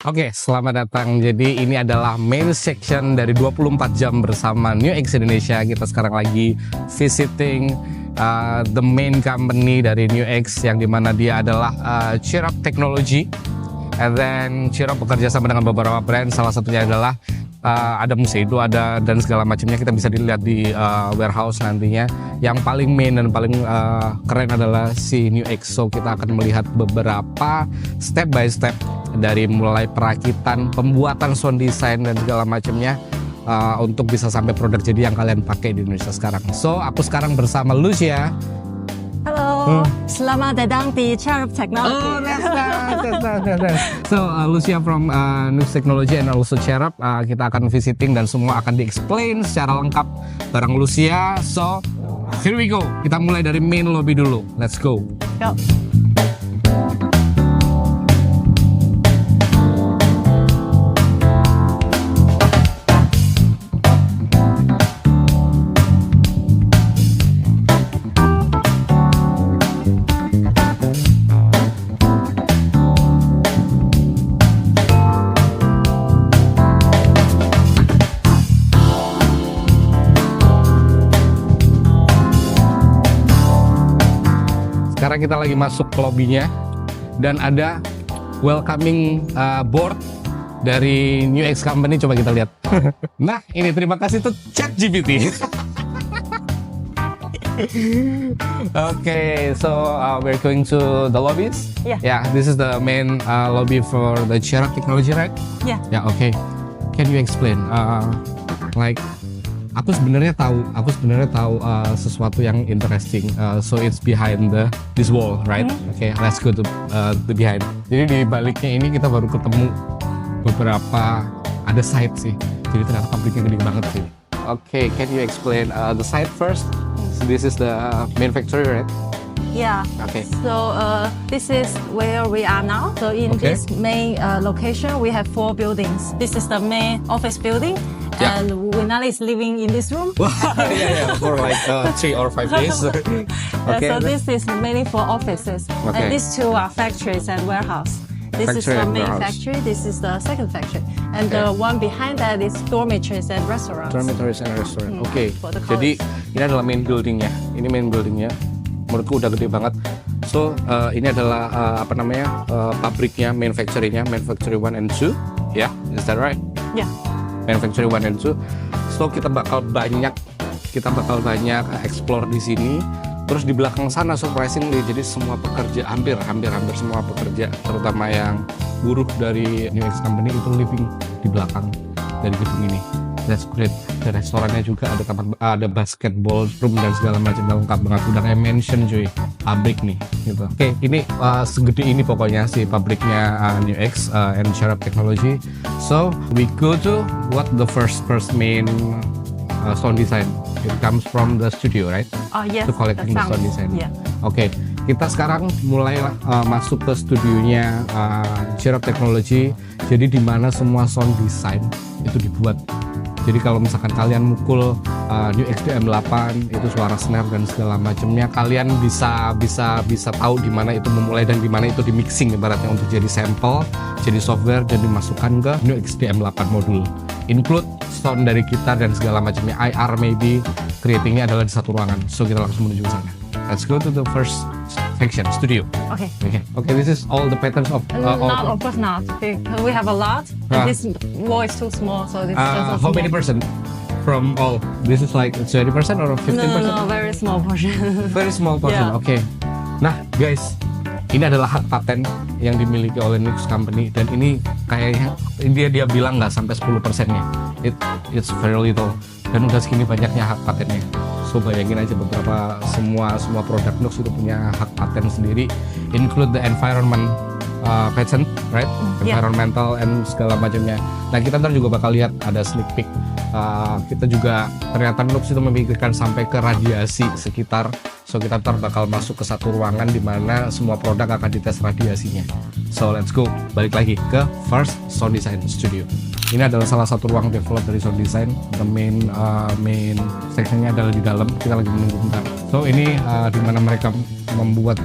Oke, selamat datang. Jadi ini adalah main section dari 24 jam bersama NUX Indonesia. Kita sekarang lagi visiting the main company dari NUX, yang dimana dia adalah Cheer Up Technology. And then Cheer Up bekerja sama dengan beberapa brand, salah satunya adalah ada Museido, ada dan segala macamnya. Kita bisa dilihat di warehouse nantinya. Yang paling main dan paling keren adalah si NUX. So kita akan melihat beberapa step by step dari mulai perakitan, pembuatan sound design dan segala macamnya untuk bisa sampai produk jadi yang kalian pakai di Indonesia sekarang. So aku sekarang bersama Lucia. Halo, selamat datang di Cheer Up Technology. Oh, that's nice. So Lucia from NUX Technology and also Cheer Up, kita akan visiting dan semua akan di-explain secara lengkap bareng Lucia. So here we go. Kita mulai dari main lobby dulu. Let's go. Go. Sekarang kita lagi masuk ke lobbynya dan ada welcoming board dari NUX Company. Coba kita lihat. Nah, ini terima kasih tuh ChatGPT. Okay, so we're going to the lobbies. Yeah. This is the main lobby for the Cheer Up Technology, right? Yeah. Yeah, okay. Can you explain? Aku sebenarnya tahu sesuatu yang interesting. So it's behind this wall, right? Okay, let's go to the behind. Jadi di baliknya ini kita baru ketemu beberapa, ada site sih. Jadi ternyata pabriknya gede banget sih. Okay, can you explain the site first? So this is the main factory, right? Yeah. Okay. So this is where we are now. So in this main location, we have 4 buildings. This is the main office building, and Winali is living in this room. Yeah, for like 3 or 5 days. Okay. So this is mainly for offices, and these 2 are factories and warehouse. This is the main factory. This is the second factory, and the one behind that is dormitories and restaurants. Dormitories and restaurant. Oke. For the Jadi college. ini adalah main buildingnya. Ini main buildingnya. Menurutku udah gede banget. So ini adalah pabriknya, manufacturing-nya, manufacturing 1 and 2. Yeah, is that right? Yeah. Manufacturing 1 and 2. So kita bakal banyak explore di sini. Terus di belakang sana surprisingly, jadi semua pekerja, hampir semua pekerja, terutama yang buruh dari NUX Company itu living di belakang dari gedung ini. That's great. Dan restorannya juga ada basketball room dan segala macam, lengkap banget. Udah kayak mansion cuy, pabrik nih gitu. Oke, ini segede ini pokoknya si pabriknya NUX and Cheer Up Technology. So we go to what the first main sound design. It comes from the studio, right? Oh yes. To collecting the sound design. Yeah. Oke, kita sekarang mulai masuk ke studionya Cheer Up Technology. Jadi di mana semua sound design itu dibuat. Jadi kalau misalkan kalian mukul NUX DM8 itu suara snare dan segala macamnya, kalian bisa tahu di mana itu memulai dan di mana itu di mixing ibaratnya untuk jadi sampel, jadi software dan dimasukkan ke NUX DM8 modul. Include sound dari gitar dan segala macamnya, IR maybe, creatingnya adalah di satu ruangan. So kita langsung menuju ke sana. Let's go to the first section, studio. Okay, this is all the patterns of Not, of course not. Because we have a lot, and this wall is too small, so this is just a how many small. percent from all? This is like 20% or 15%? No, very small portion. Very small portion. Yeah. Oke. Nah, guys, ini adalah hak paten yang dimiliki oleh NUX Company, dan ini kayaknya dia bilang nggak sampai 10%-nya. It's very little, dan udah segini banyaknya hak patennya. So bayangin aja semua produk NUX itu punya hak paten sendiri, include the environment patent, right? Environmental and segala macamnya. Nah, kita ntar juga bakal lihat ada sneak peek. Kita juga ternyata NUX itu memikirkan sampai ke radiasi sekitar. So kita ntar bakal masuk ke satu ruangan di mana semua produk akan dites radiasinya. So let's go, balik lagi ke first sound design studio. Ini adalah salah satu ruang develop dari sound design. The main sectionnya adalah di dalam. Kita lagi menunggu bentar. So ini di mana mereka membuat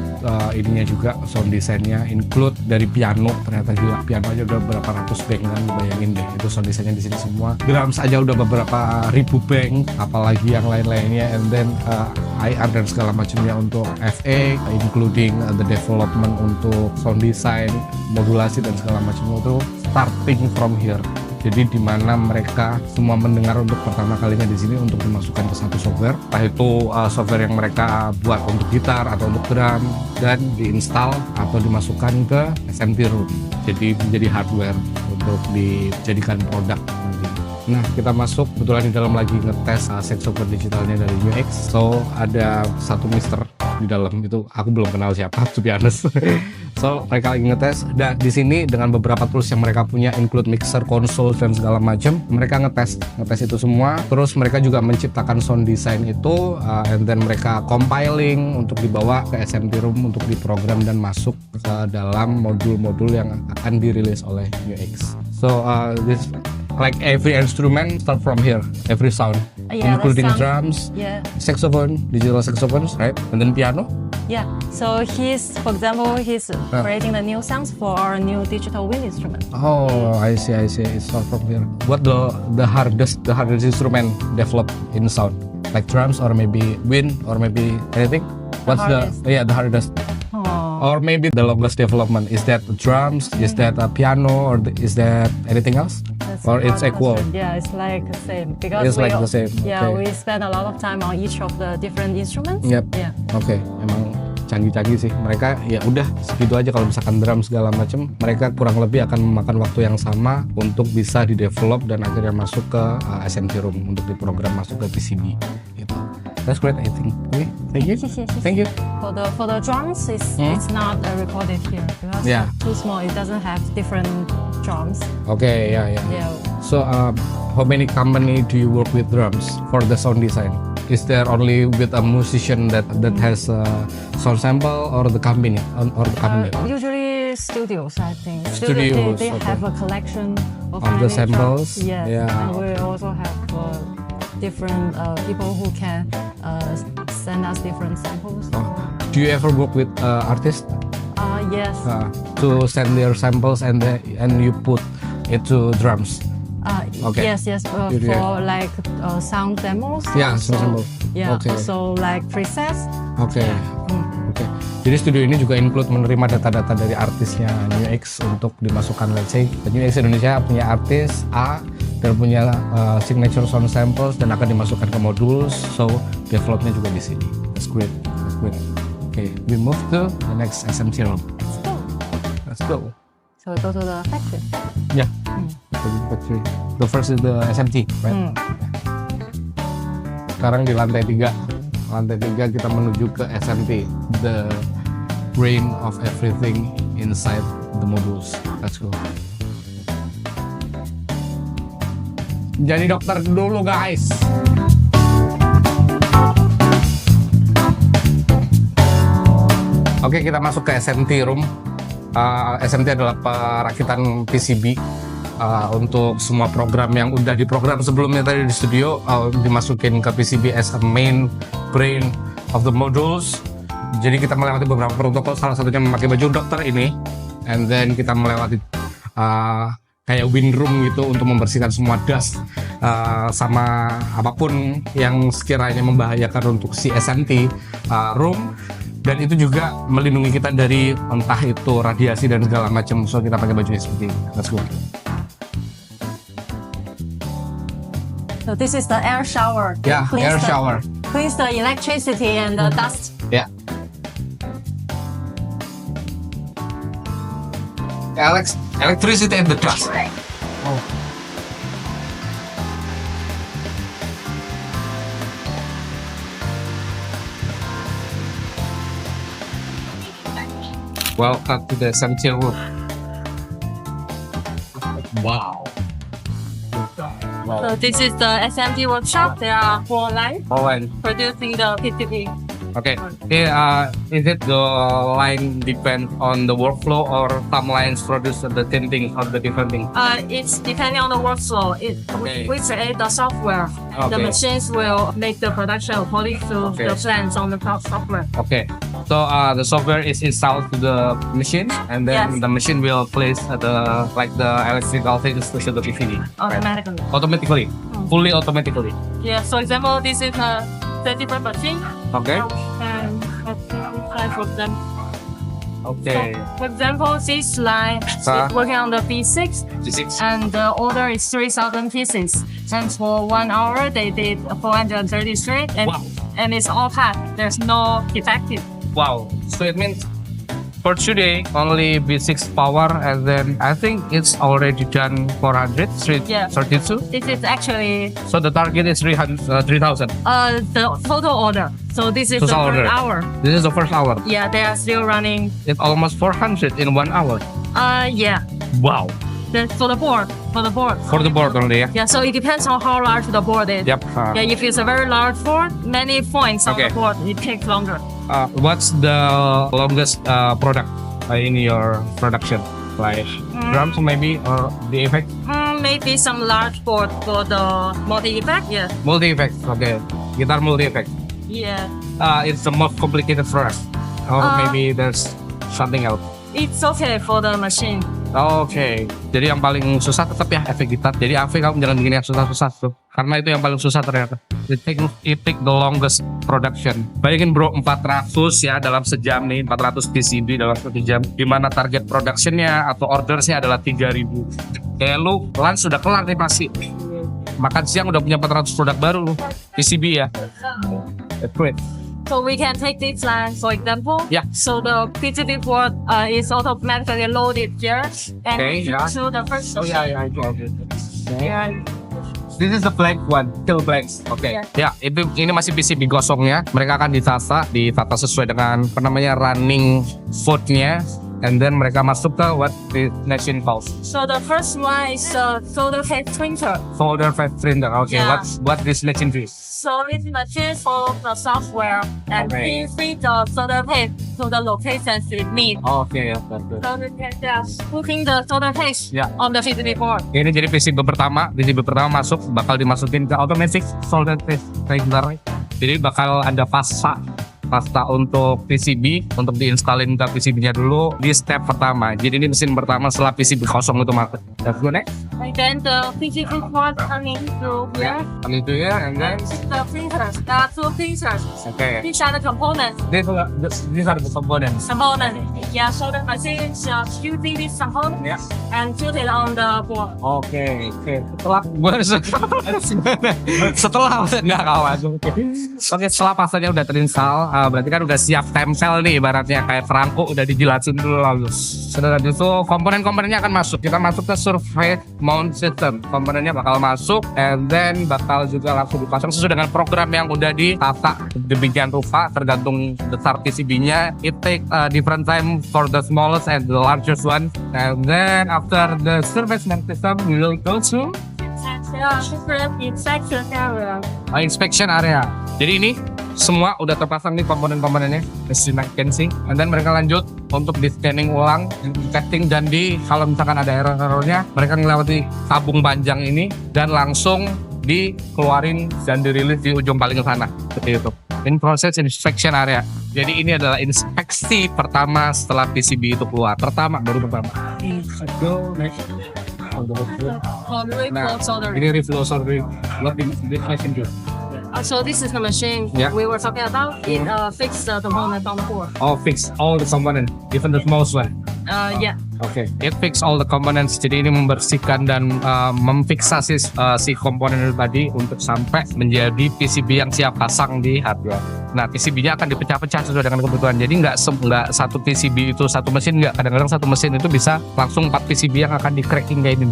ininya juga sound desainnya, include dari piano. Ternyata gila, piano aja udah berapa ratus bank kan, bayangin deh itu sound desainnya di sini semua. Drums aja udah beberapa ribu bank, apalagi yang lain-lainnya. And then IR dan segala macamnya untuk FA, including the development untuk sound design, modulasi dan segala macamnya itu starting from here. Jadi di mana mereka semua mendengar untuk pertama kalinya di sini untuk dimasukkan ke satu software, entah itu software yang mereka buat untuk gitar atau untuk drum, dan diinstal atau dimasukkan ke SMT Room. Jadi menjadi hardware untuk dijadikan produk nanti. Nah, kita masuk, kebetulan di dalam lagi ngetes saxophone digitalnya dari NUX. So ada satu mister di dalam, itu aku belum kenal siapa, to be honest. So mereka lagi ngetes, dan di sini dengan beberapa tools yang mereka punya, include mixer, console dan segala macam, mereka ngetes itu semua. Terus mereka juga menciptakan sound design itu, and then mereka compiling untuk dibawa ke SMT Room untuk diprogram dan masuk ke dalam modul-modul yang akan dirilis oleh NUX. So this like every instrument start from here, every sound, including drums, saxophone, digital saxophones, right, and then piano. Yeah, so for example, he's creating the new sounds for our new digital wind instrument. Oh, I see. It's start from here. What the hardest instrument developed in sound, like drums or maybe wind or maybe anything? What's the hardest? Or maybe the longest development, is that drums, is that a piano, or is that anything else? Or it's equal? Yeah, it's like the same. Because it's like the same. Yeah, okay. We spend a lot of time on each of the different instruments. Yep. Yeah. Oke, emang canggih-canggih sih. Mereka ya udah segitu aja. Kalau misalkan drum segala macam, mereka kurang lebih akan memakan waktu yang sama untuk bisa di-develop dan akhirnya masuk ke SMT Room untuk diprogram masuk ke PCB. Gitu. That's great, I think. Okay, thank you. Thank you. For the drums, it's not recorded here because it's too small. It doesn't have different drums. Okay, yeah. So, how many company do you work with drums for the sound design? Is there only with a musician that has a sound sample, or the company, Usually studios, I think. Studios. They have a collection of the samples. Drums. Yes. Yeah. And we also have different people who can send us different samples. Do you ever work with artists? Yes. To send their samples and you put it to drums. Okay. Yes. For like sound demos. Yeah, sound samples. Yeah. Okay. Also like presets. Okay. Yeah. Okay. Jadi studio ini juga include menerima data-data dari artisnya NUX untuk dimasukkan. Let's say NUX Indonesia punya artis A dan punya signature sound samples dan akan dimasukkan ke modul. So developnya juga di sini. That's great. Okay, we move to the next SMT Room. Let's go. So we go to the factory. Yeah. Factory. The first is the SMT, right? Sekarang di lantai 3. Lantai 3 kita menuju ke SMT, the brain of everything inside the modules. Let's go. Jadi dokter dulu, guys. Oke, kita masuk ke SMT Room. SMT adalah perakitan PCB untuk semua program yang udah diprogram sebelumnya tadi di studio, dimasukin ke PCB as a main brain of the modules. Jadi kita melewati beberapa protokol, salah satunya memakai baju dokter ini, and then kita melewati kayak wind room gitu untuk membersihkan semua dust sama apapun yang sekiranya membahayakan untuk si SMT room. Dan itu juga melindungi kita dari entah itu radiasi dan segala macam. So kita pakai bajunya seperti ini. Let's go. So this is the air shower. Yeah, air shower. Cleans the electricity and the dust. Yeah. Electricity and the dust. Oh. Welcome to the SMT Room. Wow. So this is the SMT workshop. There are 4 lines Oh, and producing the PCB. Okay. Is it the line depend on the workflow or some lines produce the same thing or the different thing? It's depending on the workflow. Okay. We create the software. The Okay. machines will make the production according to Okay. the plans on the software. Okay. So the software is installed to the machine, and then Yes. the machine will place the electrical things to the PCB. Automatically. Automatically, fully automatically. Yeah. So example, this is a 30 machine. Okay. And for them. Okay. For example, this line Sir. is working on the P6, Physics. and the order is 3,000 pieces. And for 1 hour, they did 433, and Wow. and it's all packed. There's no defective. Wow. So it means for today only B6 power, and then I think it's already done 400, Yeah. 32. This is actually So the target is 3,000. the total order. So this is Total the order. first hour. This is the first hour. Yeah, they are still running. It's almost 400 in 1 hour. Yeah. Wow. That's for the board. For the board. For the board only, yeah? Yeah. So it depends on how large the board is. Yep. Yeah, if it's a very large board, many points on Okay. the board, it takes longer. What's the longest product in your production? Like drums maybe, or the effect? Maybe some large board for the multi-effect. Yeah. Multi effects, okay. Guitar multi effect. Yeah. It's the most complicated for us. Or maybe there's something else. It's okay for the machine. Oke, jadi yang paling susah tetap ya efek gitar. Jadi Afi kamu jangan bikin yang susah-susah tuh, karena itu yang paling susah ternyata. It take the longest production. Bayangin bro, 400 ya dalam sejam nih, 400 PCB dalam 1 jam. Dimana target productionnya atau ordersnya adalah 3.000. Kayak lu lunch sudah kelar nih pasti. Makan siang udah punya 400 produk baru lu, PCB ya. That's great. So we can take this line for example. Yeah. So the PCB board is automatically loaded here, and Okay, yeah. to the first. Oh ya, I got it. Yeah. This is the blank one, still blanks. Oke. Yeah. Ya, ini masih PCB gosongnya. Mereka akan ditata sesuai dengan apa namanya running footnya, and then mereka masuk ke what the machine calls So the first one is solder head printer. solder face printer. Okay, Yeah. what this machine is? So this machine follows the software and Okay. feed the solder head to the locations it needs. Oke, ya, that's good. So we can just putting the solder head Yeah. on the PCB board. Ini jadi PCB pertama masuk bakal dimasukin ke automatic solder face printer. Jadi bakal ada pasta untuk PCB untuk diinstalin ke PCB-nya dulu di step pertama. Jadi ini mesin pertama setelah PCB kosong itu masuk. That's good, next. And then the PCB board coming through here. Kami itu ya, and then This is the printers. There are two printers. okay. These are the components. These are the components. Yeah, so the machine is using this component Ya. and put it on the board. Oke. Setelah nggak kawan. Oke, setelah pasarnya udah terinstall, berarti kan udah siap tempel nih, ibaratnya kayak perangko udah dijilatin dulu lalu. Setelah itu komponen-komponennya akan masuk. Kita masuk ke surface mount system. Komponennya bakal masuk, and then bakal juga langsung dipasang sesuai dengan program yang udah ditata demikian rupa tergantung besar PCB-nya. It take different time for the smallest and the largest one, and then after the surface mount system we will go to Different inspection area. inspection area. Jadi ini semua udah terpasang nih komponen-komponennya, as you can see. And then mereka lanjut untuk di scanning ulang, testing, dan kalau misalkan ada error-errornya, mereka melewati tabung panjang ini dan langsung dikeluarin dan dirilis di ujung paling sana. Seperti itu. In process inspection area. Jadi ini adalah inspeksi pertama setelah PCB itu keluar. Baru pertama. Let's go next. Nah, ini reflow solder. What this machine do? So this is the machine Yeah. we were talking about. It fixes the components on the board. Oh, fix all the components, even the smallest one. Yeah. Oke. It fix all the components. Jadi ini membersihkan dan memfiksasi si komponen itu tadi untuk sampai menjadi PCB yang siap pasang di hardware. Nah, PCB-nya akan dipecah-pecah sesuai dengan kebutuhan. Jadi nggak satu PCB itu satu mesin, nggak. Kadang-kadang satu mesin itu bisa langsung 4 PCB yang akan di-cracking kayak ini.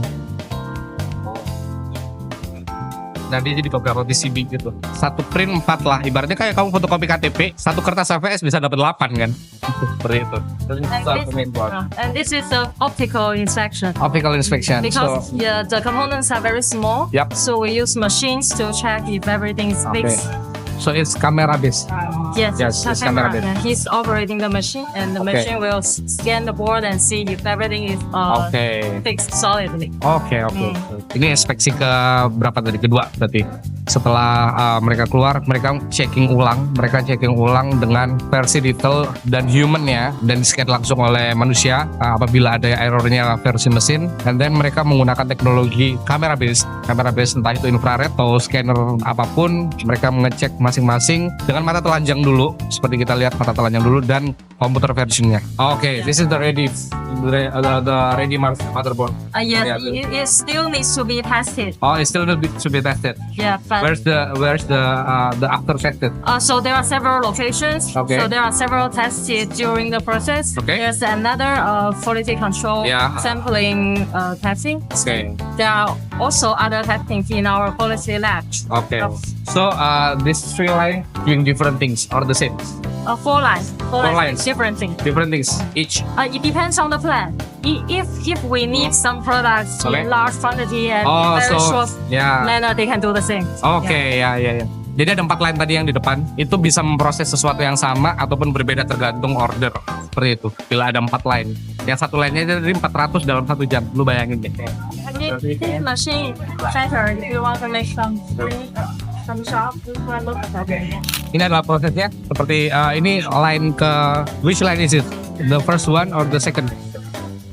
Nah, dia jadi beberapa PCB gitu. Satu print 4 lah. Ibaratnya kayak kamu fotokopi KTP, satu kertas HVS bisa dapat 8 kan? Seperti itu. And this is the optical inspection. Optical inspection. Because the components are very small. Yep. So we use machines to check if everything is fixed. So it's camera based. Yes, Yes, the it's camera camera. based. And he's operating the machine, and the Okay. machine will scan the board and see if everything is Oke. fixed solidly. Oke. Ini inspeksi ke berapa tadi? Kedua berarti. Setelah mereka keluar, mereka checking ulang dengan versi detail dan human ya, dan di scan langsung oleh manusia apabila ada errornya versi mesin. And then mereka menggunakan teknologi kamera based entah itu infrared atau scanner apapun. Mereka mengecek masing-masing dengan mata telanjang dulu, seperti kita lihat mata telanjang dulu, dan komputer versionnya. Oke, this is the ready motherboard. Yes, Yeah. it still needs to be tested. Oh, it still need to be tested. Yeah, but Where's the after tested? so there are several locations. Okay. So there are several tests during the process. Okay. There's another quality control Yeah. sampling testing. Okay. There are also other testings in our quality lab. Okay. So these three lines doing different things or the same? Four lines. Four lines. Different things. Different things each. It depends on the plan. If we need some products Okay. in large quantity and Oh, very so short yeah. manner, they can do the same. Oke, ya. Jadi ada 4 line tadi yang di depan, itu bisa memproses sesuatu yang sama ataupun berbeda tergantung order. Seperti itu. Bila ada 4 line. Yang satu line-nya jadi 400 dalam 1 jam. Lu bayangin deh. This machine better if you want to make some shop. Ini adalah prosesnya seperti ini line ke which line is it? The first one or the second?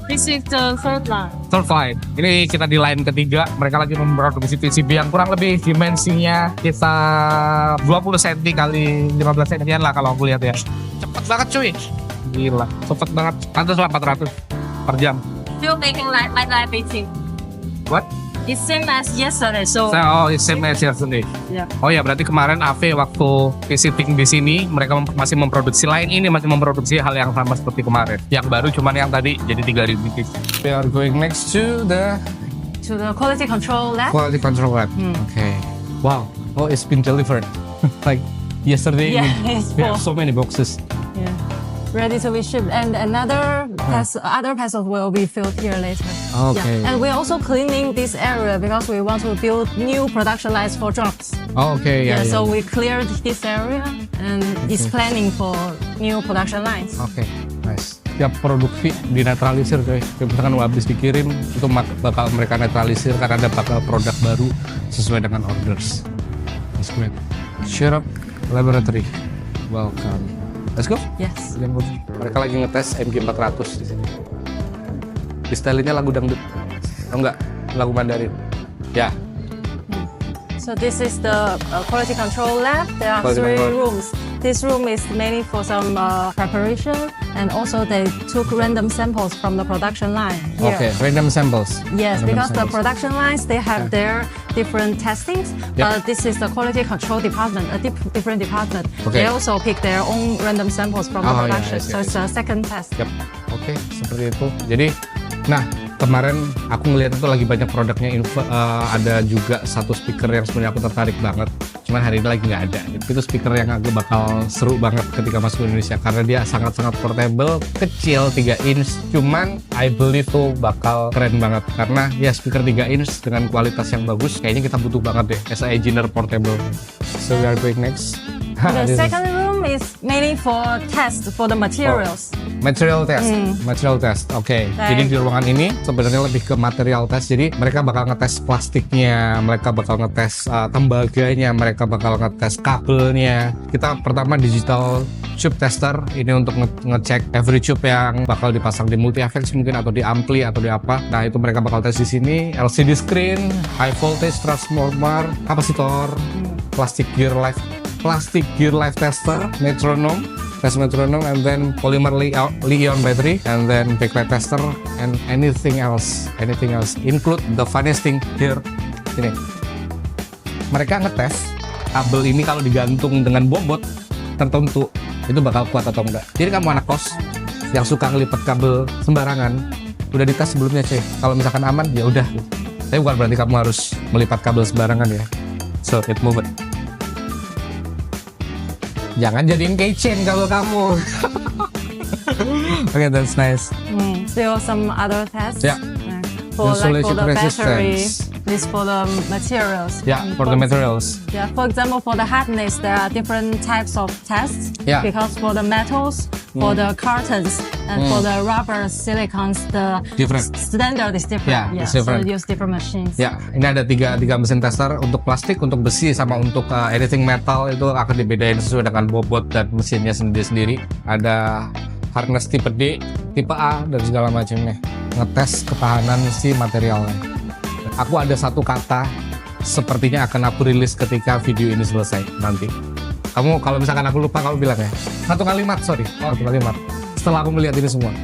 This is the third line. Third line. Ini kita di line ketiga. Mereka lagi memproduksi PCB yang kurang lebih dimensinya kita 20 cm kali 15 cm lah kalau aku lihat ya. Cepet banget cuy. Gila, cepet banget. Pantas lah 400 per jam. Still making like baking. What? It's same as yesterday. So Oh, it's same as yesterday. yeah. Oh ya, berarti kemarin AV waktu visiting di sini mereka masih memproduksi line ini, masih memproduksi hal yang sama seperti kemarin. Yang baru cuman yang tadi jadi 3.000 piece. We are going next to the quality control lab. quality control lab. Okay. Wow. Oh, it's been delivered. Like yesterday, Yeah, it's we have full. so many boxes. Yeah. Ready to be shipped, and other parcels will be filled here later. Okay. Yeah. And we're also cleaning this area because we want to build new production lines for drones. Oh, okay. Yeah, Ya, so we cleared this area and is planning for new production lines. Oke, nice. Tiap produksi dinetralisir coy. Kayak misalkan habis dikirim itu bakal mereka netralisir karena ada bakal produk baru sesuai dengan orders. That's great. Shut up laboratory. Welcome. Let's go. Yes. Mereka lagi ngetes MG400 di sini. Di stylinnya lagu dangdut. Oh enggak, lagu Mandarin. Ya. So this is the quality control lab. There are Quality 3 control. rooms. This room is mainly for some preparation, and also they took random samples from the production line. Here. Oke, random samples. Yes, Random because the samples. production lines, they have their different testings. Yep. This is the quality control department, a different department. Okay. They also pick their own random samples from the Oh, yeah, production. I see, So I it's a second test. Yap, oke, seperti itu. Jadi, nah kemarin aku ngeliat itu lagi banyak produknya. Ada juga satu speaker yang sebenarnya aku tertarik banget. Cuman hari ini lagi nggak ada. Itu speaker yang aku bakal seru banget ketika masuk ke Indonesia karena dia sangat-sangat portable, kecil, 3 inch. Cuman I believe tuh bakal keren banget karena ya speaker 3 inch dengan kualitas yang bagus. Kayaknya kita butuh banget deh as a engineer portable. So we are going next. The This is- second room is mainly for test for the materials. Material test, oke. Jadi di ruangan ini sebenarnya lebih ke material test. Jadi mereka bakal ngetes plastiknya, mereka bakal ngetes tembaganya, mereka bakal ngetes kabelnya. Kita pertama digital tube tester ini untuk ngecek every tube yang bakal dipasang di multi effects mungkin atau di ampli atau di apa. Nah itu mereka bakal tes di sini. LCD screen, high voltage transformer, kapasitor, plastic gear life tester, metronome, test metronome, and then polymer Li-ion battery, and then backlight tester, and anything else, include the funniest thing here. Ini, mereka ngetes kabel ini kalau digantung dengan bobot tertentu itu bakal kuat atau enggak. Jadi kamu anak kos yang suka ngelipat kabel sembarangan, udah dites sebelumnya cuy. Kalau misalkan aman ya udah. Tapi bukan berarti kamu harus melipat kabel sembarangan ya. So it move it. Jangan jadiin keychain kalau kamu. Okay, that's nice. Still some other tests. Yeah. For Insulation the battery, resistance. this for the materials. Yeah, for the materials. Yeah, for example, for the hardness, there are different types of tests. Yeah. Because for the metals, for the cartons, and for the rubber silicons, the Different. standard is different. Yeah, it's different. So use different machines. Ya, ini ada tiga mesin tester untuk plastik, untuk besi, sama untuk anything metal itu akan dibedain sesuai dengan bobot dan mesinnya sendiri-sendiri. Ada harness tipe D, tipe A, dan segala macamnya. Ngetes ketahanan si materialnya. Aku ada satu kata, sepertinya akan aku rilis ketika video ini selesai nanti. Kamu kalau misalkan aku lupa, kamu bilang ya. Satu kalimat, sorry. Satu kalimat. Setelah aku melihat ini semua.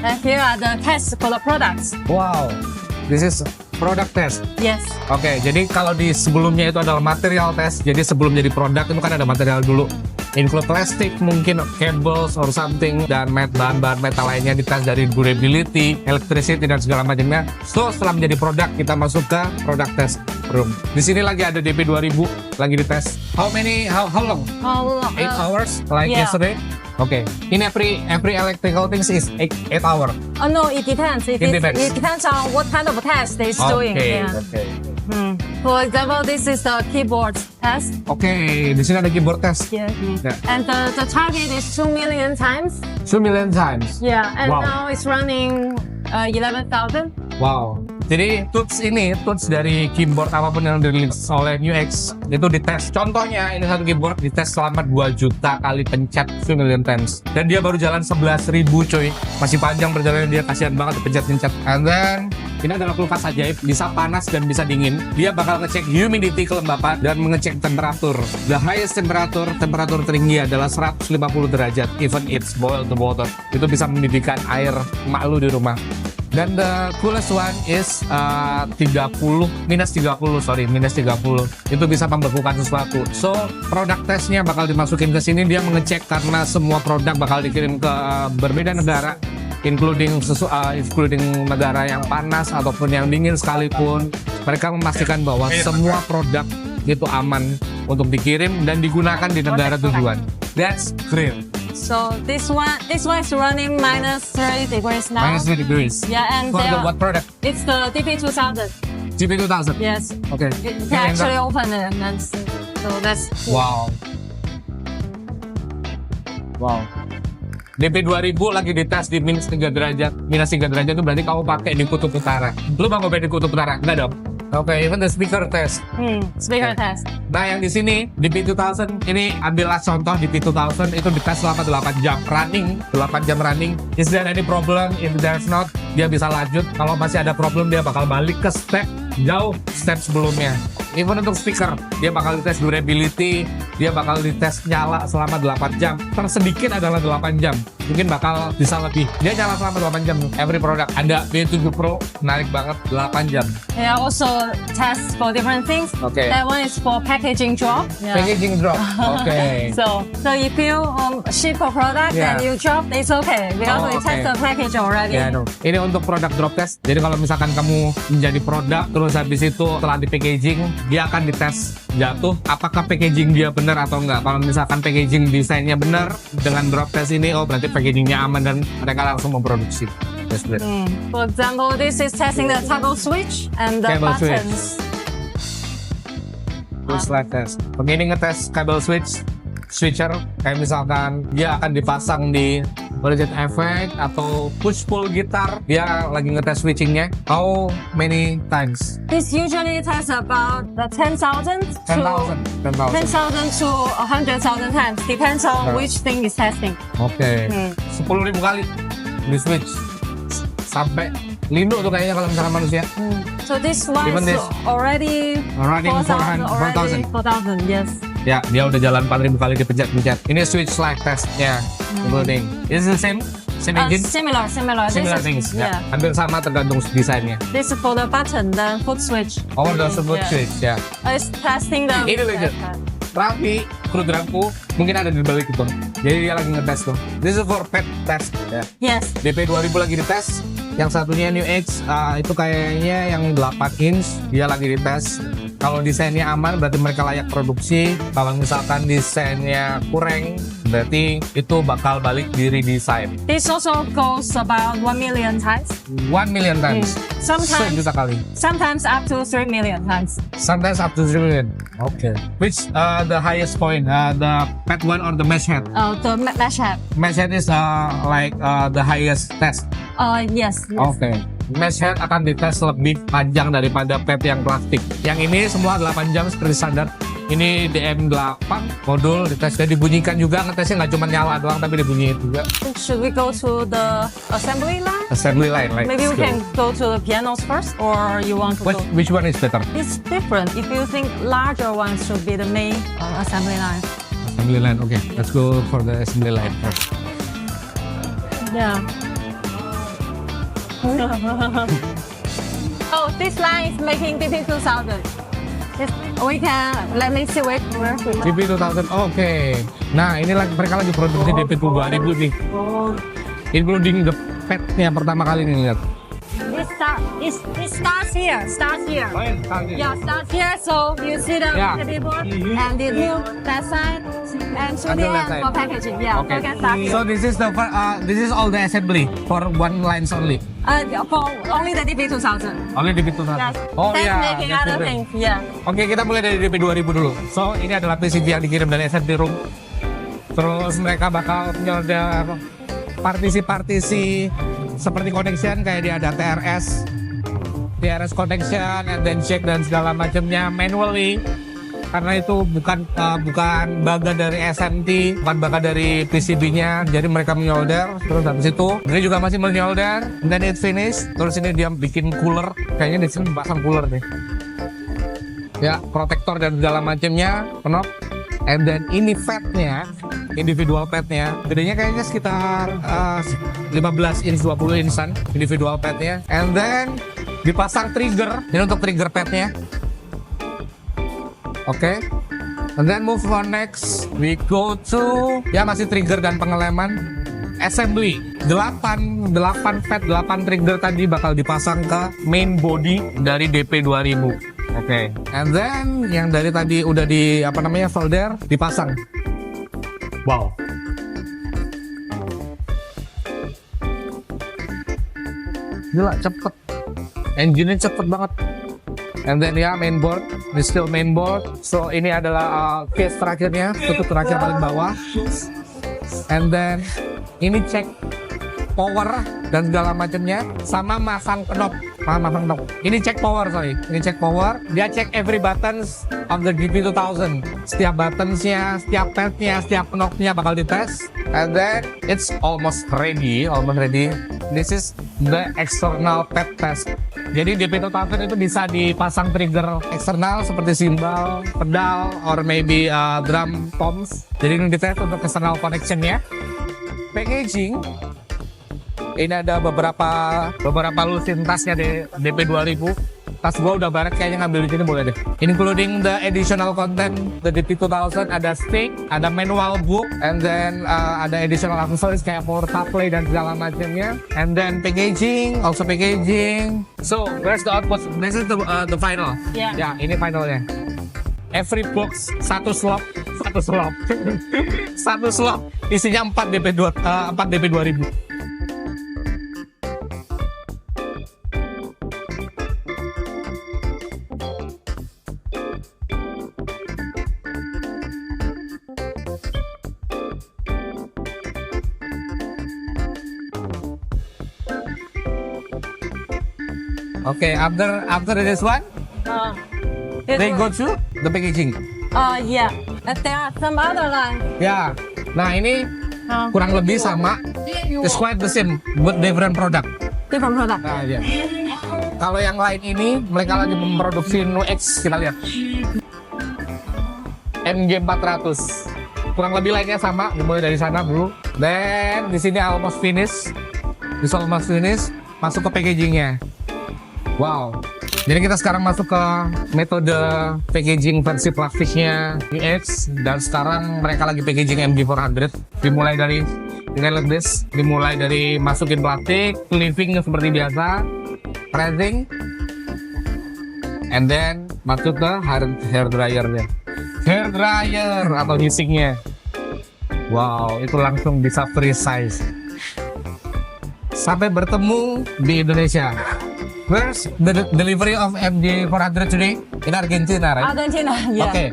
And here are the tests for the products. Wow, this is product test. Yes. Oke, jadi kalau di sebelumnya itu adalah material test. Jadi sebelum jadi produk itu kan ada material dulu. Include plastik, mungkin cables or something, dan bahan-bahan metal lainnya dites dari durability, electricity, dan segala macamnya. So setelah menjadi produk, kita masuk ke product test room. Di sini lagi ada DP 2000 lagi dites. How long? How long? 8 hours like yeah. yesterday. Okay. In every electrical things is 8 hour. Oh no, it depends. It depends. It depends on what kind of test it's doing. Yeah. Okay. For example, this is the keyboard test. Oke, di sini ada keyboard test. Yeah. Yeah. And the target is 2 million times. 2 million times. Yeah. And Wow. now it's running 11,000. Wow. Jadi tools dari keyboard apapun yang dirilis oleh NUX itu dites. Contohnya ini satu keyboard dites selama 2 juta kali pencet 2 million times. Dan dia baru jalan 11.000 coy. Masih panjang perjalanannya, dia kasihan banget pencet-pencet. And then ini adalah kulkas ajaib, bisa panas dan bisa dingin. Dia bakal ngecek humidity, kelembapan, dan mengecek temperatur. The highest temperatur tertinggi adalah 150 derajat. Even it's boiled the water. Itu bisa mendidihkan air emak lu di rumah. Dan the coolest one is minus 30. Itu bisa membekukan sesuatu. So, produk testnya bakal dimasukin ke sini. Dia mengecek karena semua produk bakal dikirim ke berbeda negara, including negara yang panas ataupun yang dingin sekalipun. Mereka memastikan bahwa semua produk itu aman untuk dikirim dan digunakan di negara tujuan. That's great. So this one is running minus 3 degrees now. Minus 3 degrees. Yeah, and For the what product? it's the DP2000. GP2000. Yes. Okay. You can actually open it and see. So that's Wow. DP 2000 lagi dites di minus 3 derajat. Minus 3 derajat itu berarti kamu pakai di kutub utara. Lu mau pakai di kutub utara? Enggak dong. Oke, even the speaker test. speaker test. Nah, yang di sini di P2000 ini ambillah contoh di P2000 itu dites selama 8 jam running. Is there any problem? If there's not, dia bisa lanjut. Kalau masih ada problem, dia bakal balik ke step sebelumnya. Even untuk speaker, dia bakal dites durability, dia bakal dites nyala selama 8 jam. Tersedikit adalah 8 jam. Mungkin bakal bisa lebih. Dia nyala selama 8 jam. Every product. Ada B7 Pro, menarik banget, 8 jam. Yeah, also test for different things. Okay. That one is for packaging drop. Yeah. Packaging drop. Okay. So if you ship a product Yeah. and you drop, it's okay because we okay. test the package already. Ya, no. Ini untuk produk drop test. Jadi kalau misalkan kamu menjadi produk, terus habis itu setelah di packaging, dia akan dites jatuh. Apakah packaging dia benar atau enggak? Kalau misalkan packaging desainnya benar dengan drop test ini, oh berarti packagingnya aman dan mereka langsung memproduksi. That's great. For example, this is testing the toggle switch and the Cable switch. buttons. Terus like test. Begini ngetes kabel switcher, kayak misalkan dia akan dipasang di budget effect atau push pull gitar, dia lagi ngetes switchingnya. How many times? This usually tests about the 10,000 to 100,000 times, depends on which thing is testing. Oke. 10.000 kali di switch sampai lindu tuh kayaknya kalau misalkan manusia. So this one Even is this. already 4,000. 4,000, yes. Ya, dia udah jalan 4.000 kali dipencet-pencet. Ini switch like testnya, including. Is it the same engine? Similar. Similar This things. is, yeah. Hampir sama tergantung desainnya. This is for the button, the foot switch. Oh, the foot Yeah. switch ya. It's testing the. Ini legit. Raffi, kru drumku mungkin ada di balik itu. Jadi dia lagi ngetes tuh. This is for pet test. Ya. Yes. DP 2000 lagi dites. Yang satunya NUX itu kayaknya yang 8 inch dia lagi dites. Kalau desainnya aman berarti mereka layak produksi. Kalau misalkan desainnya kurang berarti itu bakal balik di redesign. This also goes about 1 million times. 1 million times. Sometimes, Sejuta kali. sometimes up to 3 million times. Sometimes up to 3 million. Okay. Which the highest point? The pet one or the mesh head? The mesh head. Mesh head is like the highest test. Yes. Oke. Mesh head akan dites lebih panjang daripada pet yang plastik. Yang ini semua 8 jam seperti standar. Ini DM8 modul dites dan dibunyikan juga, ngetesnya nggak cuma nyala doang tapi dibunyiin juga. Should we go to the assembly line? Assembly line, like Maybe we can go to the pianos first, or you want to go? Which one is better? It's different. If you think larger ones should be the main assembly line. Assembly line, okay. Let's go for the assembly line first. Yeah. Oh, this line is making DP2000. We can, let me see where we DP2000, oke. Nah, ini mereka lagi produksi DP2000 nih. Including the petnya pertama kali nih, lihat. It starts here. Yeah, starts here. So you see the keyboard and the new that side and to the end for packaging. Yeah, Okay. we can start here. So this is all the assembly for one lines only. For only the DP2000. Only DP2000. Yes. Oh Then iya. making other things. Yeah. Oke, kita mulai dari DP2000 dulu. So ini adalah PCB yang dikirim dari SMT Room. Terus mereka bakal nyolder partisi-partisi seperti connection, kayak dia ada TRS connection, and then check dan segala macamnya manually. Karena itu bukan bagian dari SMT, bukan bagian dari PCB-nya, jadi mereka menyolder. Terus habis itu ini juga masih menyolder, then it finish. Terus ini dia bikin cooler, kayaknya di sini dipasang cooler deh. Ya, protektor dan segala macamnya, knob. And then ini fatnya, individual padnya, gedenya kayaknya sekitar 15 inch, 20 insan individual padnya. And then dipasang trigger, ini untuk trigger padnya. Oke. And then move on next, we go to, ya masih trigger dan pengeleman. Assembly, 8 pad, 8 trigger tadi bakal dipasang ke main body dari DP2000. Oke. And then yang dari tadi udah di solder dipasang. Wow. Gila cepet. Engine-nya cepet banget. And then ya mainboard, ini still mainboard. So ini adalah case terakhirnya, tutup terakhir paling bawah. And then ini cek power dan segala macamnya, sama masang knob. Ini cek power, ini cek power. Dia cek every buttons of the DP2000. Setiap buttonsnya, setiap padnya, setiap knobnya bakal dites. And then it's almost ready. This is the external pad test. Jadi DP2000 itu bisa dipasang trigger eksternal seperti cymbal, pedal, or maybe drum toms. Jadi ini dites untuk external connection-nya. Packaging, ini ada beberapa lusin tasnya di DP2000. Tas gua udah baret, kayaknya ngambil di sini boleh deh. Including the additional content, the DP2000, ada stick, ada manual book, and then ada additional accessories kayak power supply dan segala macamnya. And then packaging, also packaging. So where's the output? This is the final. Yeah. Ya, ini finalnya. Every box satu slot. Satu slot isinya 4 DP2000. Okay, after this one, they go to the packaging. Yeah. There are some other line. Ya, nah ini kurang lebih sama. It's quite the same, but different product. Different product. Nah, ya. Kalau yang lain ini, mereka lagi memproduksi NUX, kita lihat. MG400. Kurang lebih lainnya sama, dimulai dari sana dulu. Then di sini almost finish. This almost finish, masuk ke packagingnya. Wow. Jadi kita sekarang masuk ke metode packaging versi plastiknya UX, dan sekarang mereka lagi packaging MG400. Dimulai dari dimulai dari masukin plastik, clipping seperti biasa, pressing, And then masuk ke hair dryernya. Hair dryer atau heatingnya. Wow, itu langsung bisa free size. Sampai bertemu di Indonesia. Where's the delivery of MJ 400 today? In Argentina, right? Argentina, yeah. Oke,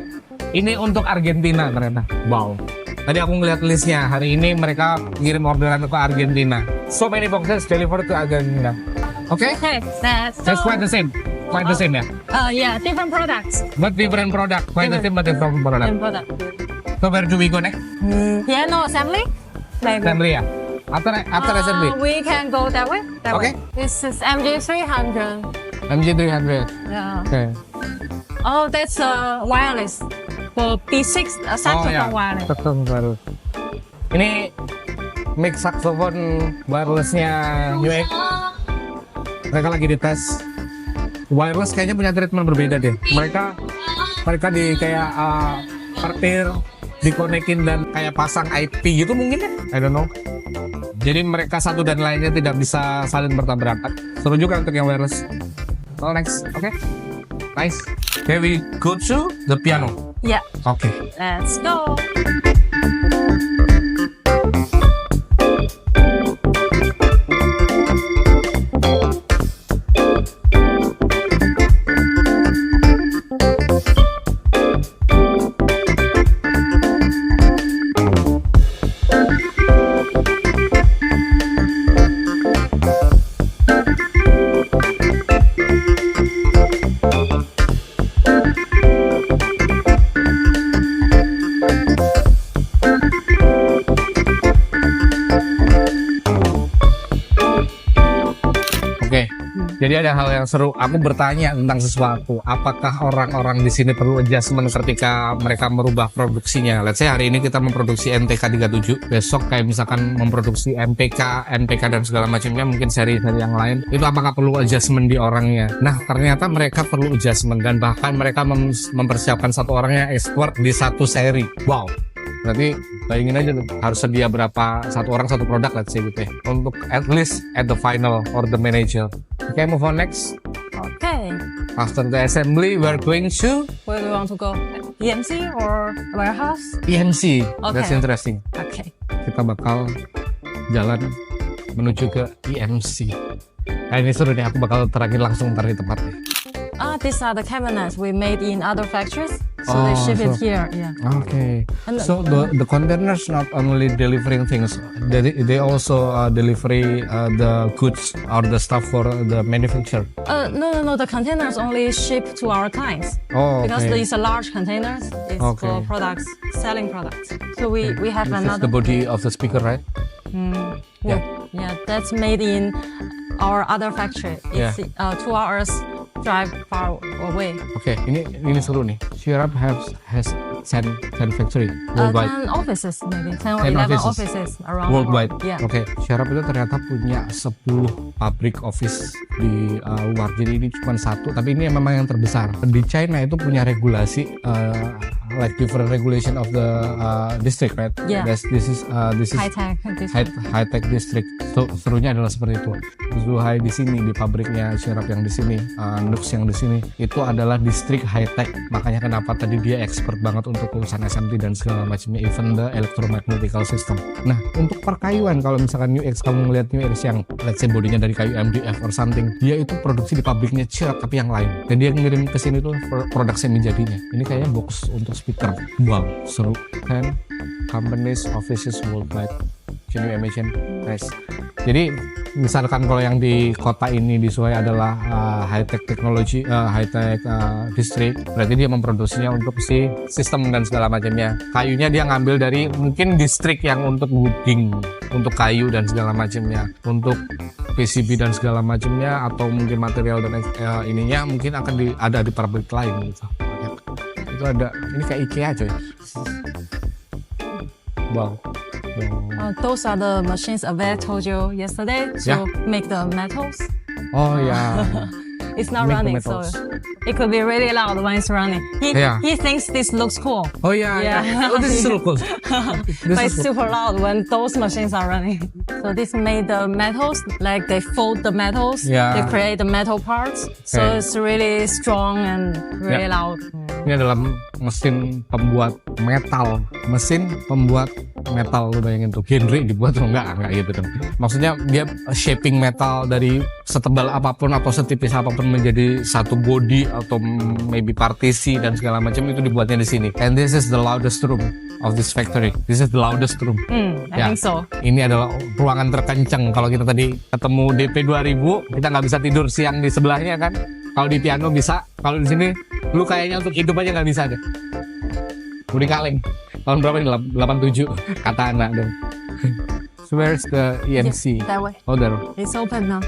ini untuk Argentina ternyata. Wow. Tadi aku ngeliat listnya. Hari ini mereka ngirim orderan ke Argentina. So many boxes delivered to Argentina. Oke? Okay, That's quite the same. Quite the same ya? Yeah, different products. But different product. Quite the same but different product. Different product. So where do we go next? Piano assembly? Maybe. Assembly ya? After assembly? We can go that way. That Okay. way. This is MG300. MG300. Yeah. Oke. Oh, that's wireless. For B6 saxophone wireless. Saxophone baru. Ini mic saxophone wirelessnya UX. Mereka lagi dites. Wireless kayaknya punya treatment berbeda deh. Mereka di kayak partir, dikonekin dan kayak pasang IP gitu mungkin ya? I don't know. Jadi mereka satu dan lainnya tidak bisa saling bertabrakan. Seru juga untuk yang wireless. So next, oke? Nice. Okay, we go to the piano. Yeah. Oke. Let's go. Oke, jadi ada hal yang seru. Aku bertanya tentang sesuatu. Apakah orang-orang di sini perlu adjustment ketika mereka merubah produksinya? Let's say hari ini kita memproduksi MTK37, besok kayak misalkan memproduksi MPK, NPK dan segala macamnya, mungkin seri-seri yang lain. Itu apakah perlu adjustment di orangnya? Nah, ternyata mereka perlu adjustment dan bahkan mereka mempersiapkan satu orangnya expert di satu seri. Wow. Berarti bayangin aja tuh, harus sedia berapa satu orang satu produk let's say gitu ya, untuk at least at the final or the manager. Okay, move on next. Okay. After the assembly we're going to Where do you want to go? EMC or warehouse? EMC. Okay. That's interesting. Okay. Kita bakal jalan menuju ke EMC. Nah ini seru nih, aku bakal terangin langsung ntar di tempatnya. These are the cabinets we made in other factories, so Oh, they ship it so- here. Yeah. Okay. And So the containers not only delivering things, they also delivery the goods or the stuff for the manufacturer. No. The containers only ship to our clients Oh, because okay. these are large containers. It's Okay. for products, selling products. So we have This is another. the body of the speaker, right? Yeah. Yeah, that's made in our other factory. It's 2 hours drive far away. Oke, ini seru nih. Sharp has 10 factory worldwide. 10 offices maybe, 10 or 10 11 offices. offices around Worldwide. the world. Yeah. Oke, Sharp itu ternyata punya 10 pabrik office di luar. Jadi ini cuma satu, tapi ini memang yang terbesar. Di China itu punya regulasi like different regulation of the district, right? Yeah. This is High tech. high tech district. So, serunya adalah seperti itu. Zhuhai di sini, di pabriknya Sharp yang di sini, Nux yang di sini, itu adalah distrik high tech. Makanya kenapa tadi dia expert banget untuk urusan SMT dan segala macamnya, even the electromagnetical system. Nah, untuk perkayuan, kalau misalkan New X, kamu ngeliat New X yang let's say bodinya dari kayu MDF or something, dia itu produksi di pabriknya Sharp tapi yang lain. Dan dia ngirim ke sini tuh produk semi jadinya. Ini kayaknya box untuk speaker. Wow, seru. And companies, offices worldwide. Can you imagine? Nice. Jadi misalkan kalau yang di kota ini di Zhuhai adalah high tech technology, high tech district, berarti dia memproduksinya untuk si sistem dan segala macamnya. Kayunya dia ngambil dari mungkin distrik yang untuk wooding, untuk kayu dan segala macamnya, untuk PCB dan segala macamnya, atau mungkin material dan ininya mungkin akan ada di pabrik lain gitu. Itu ada, ini kayak IKEA coy. Wow. Those are the machines Ave told you yesterday to make the metals. Oh ya. it's not make the running, so metals. it could be really loud when it's running. He thinks this looks cool. Oh yeah. Oh, this is so cool. But it's super loud when those machines are running. So this made the metals, like they fold the metals, Yeah. they create the metal parts. So Okay. it's really strong and really loud. Ini adalah mesin pembuat metal. Mesin pembuat metal, lu bayangin tuh. Henry dibuat tuh enggak gitu dong. Maksudnya dia shaping metal dari setebal apapun atau setipis apapun menjadi satu body atau maybe partisi dan segala macam itu dibuatnya di sini. And this is the loudest room of this factory. This is the loudest room. I think so. Ini adalah ruangan terkencang. Kalau kita tadi ketemu DP 2000, kita nggak bisa tidur siang di sebelahnya kan. Kalau di piano bisa, kalau di sini lu kayaknya untuk hidup aja nggak bisa deh. Budi Kaleng tahun berapa ini? 87 kata anak dong. So where's the EMC? Yes, that way. Oh there. It's open now.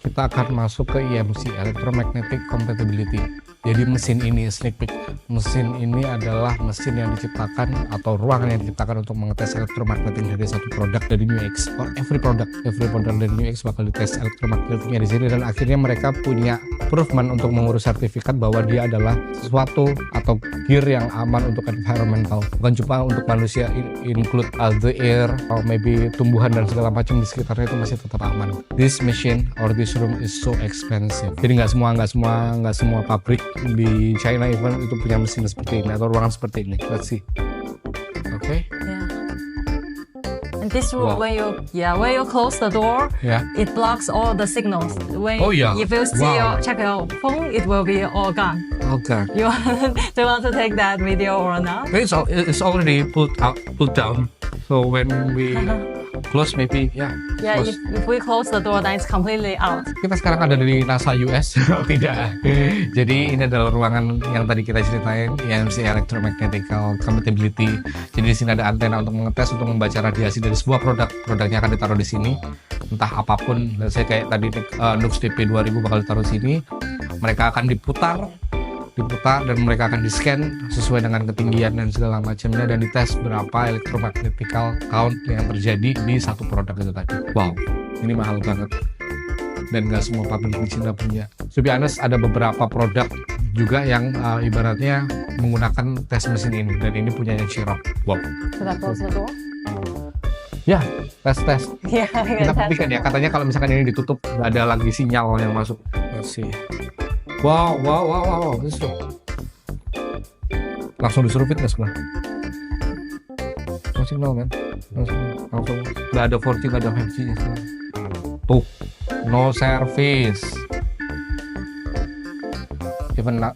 Kita akan masuk ke EMC, Electromagnetic Compatibility. Jadi mesin ini, sneak peek, mesin ini adalah mesin yang diciptakan atau ruangan yang diciptakan untuk mengetes elektromagnetik dari satu produk dari New X. Or every product dari New X bakal dites elektromagnetiknya di sini, dan akhirnya mereka punya proofman untuk mengurus sertifikat bahwa dia adalah sesuatu atau gear yang aman untuk environmental, bukan cuma untuk manusia, include the air or maybe tumbuhan dan segala macam di sekitarnya itu masih tetap aman. This machine or this room is so expensive. Jadi nggak semua pabrik di China even itu punya mesin seperti ini atau ruangan seperti ini. Let's see. Okay. Yeah. And this room, Wow. when you close the door, Yeah. it blocks all the signals. Oh, yeah. If you Wow. check your phone, it will be all gone. Okay. Do you want to take that video or not? It's already put down. So when we close maybe Yeah, close. if we close the door, then it's completely out. Kita sekarang ada di NASA US. Tidak. Jadi ini adalah ruangan yang tadi kita ceritain, EMC Electromagnetical Compatibility. Jadi di sini ada antena untuk mengetes, untuk membaca radiasi dari sebuah produk. Produknya akan ditaruh di sini. Entah apapun, saya kayak tadi Nux DP 2000 bakal ditaruh di sini. Mereka akan diputar dan mereka akan di-scan sesuai dengan ketinggian dan segala macamnya, dan dites berapa electromagnetical count yang terjadi di satu produk itu tadi. Wow, ini mahal banget dan nggak semua pabrik di Cina punya. To be honest, ada beberapa produk juga yang ibaratnya menggunakan tes mesin ini, dan ini punyanya Chirop. Wow. Should I close the door? Ya, tes. Yeah, Kita buktikan ya, katanya kalau misalkan ini ditutup nggak ada lagi sinyal yang masuk. Let's see. Wow, this is langsung disuruh fitness bang. No signal man, langsung nggak ada 4G, nggak ada 5G. Tuh, no service. Even not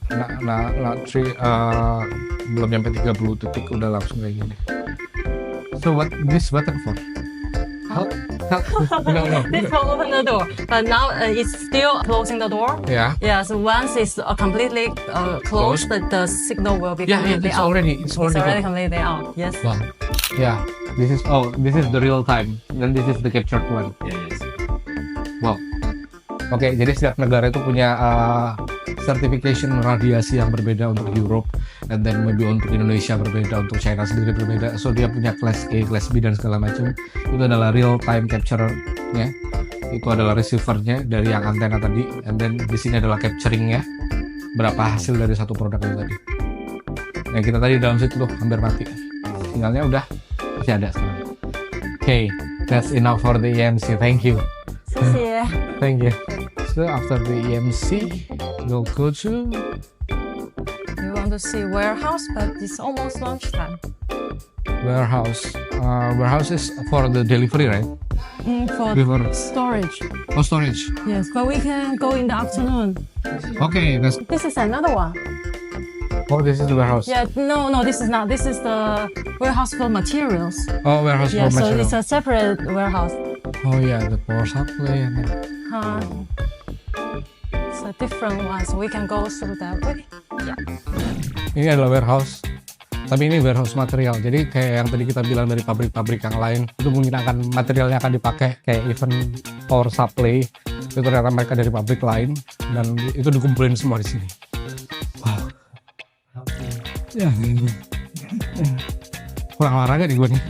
belum nyampe 30 detik udah langsung kayak gini. So what this button for? No. This will open the door, but now it's still closing the door. Yeah. Yeah, so once it's completely closed, the signal will be Yeah, completely it's out. already It's already gone. completely out. Yes. Wow. Yeah. This is the real time. Then this is the captured one. Yes. Wow. Oke, jadi setiap negara itu punya certification radiasi yang berbeda untuk Europe, dan then maybe untuk Indonesia berbeda, untuk China sendiri berbeda. So dia punya kelas A, kelas B dan segala macam. Itu adalah real time capture-nya. Itu adalah receiver-nya dari yang antena tadi, and then di sini adalah capturing-nya. Berapa hasil dari satu produk itu tadi. Nah, kita tadi dalam situ tuh hampir mati. Sinyalnya udah masih ada sekarang. Okay, that's enough for the EMC. Thank you. 谢谢。 Thank you. So after the EMC, we'll go to We want to see warehouse, but it's almost lunchtime. warehouse. Warehouse is for the delivery, right? For Before storage. oh, storage. Yes, but we can go in the afternoon. Okay, that's This is another one. this is the warehouse. Yeah, no, this is not. This is the warehouse for materials. Oh, warehouse Yeah, for so material. it's a separate warehouse. Oh yeah, the power supply and It's a different one, so we can go through that way. ini adalah warehouse. Tapi ini warehouse material. Jadi kayak yang tadi kita bilang dari pabrik-pabrik yang lain, itu mungkin akan materialnya akan dipakai kayak even power supply. Itu ternyata mereka dari pabrik lain, dan itu dikumpulin semua di sini. Wow. Ya, kurang olahraga di gue nih.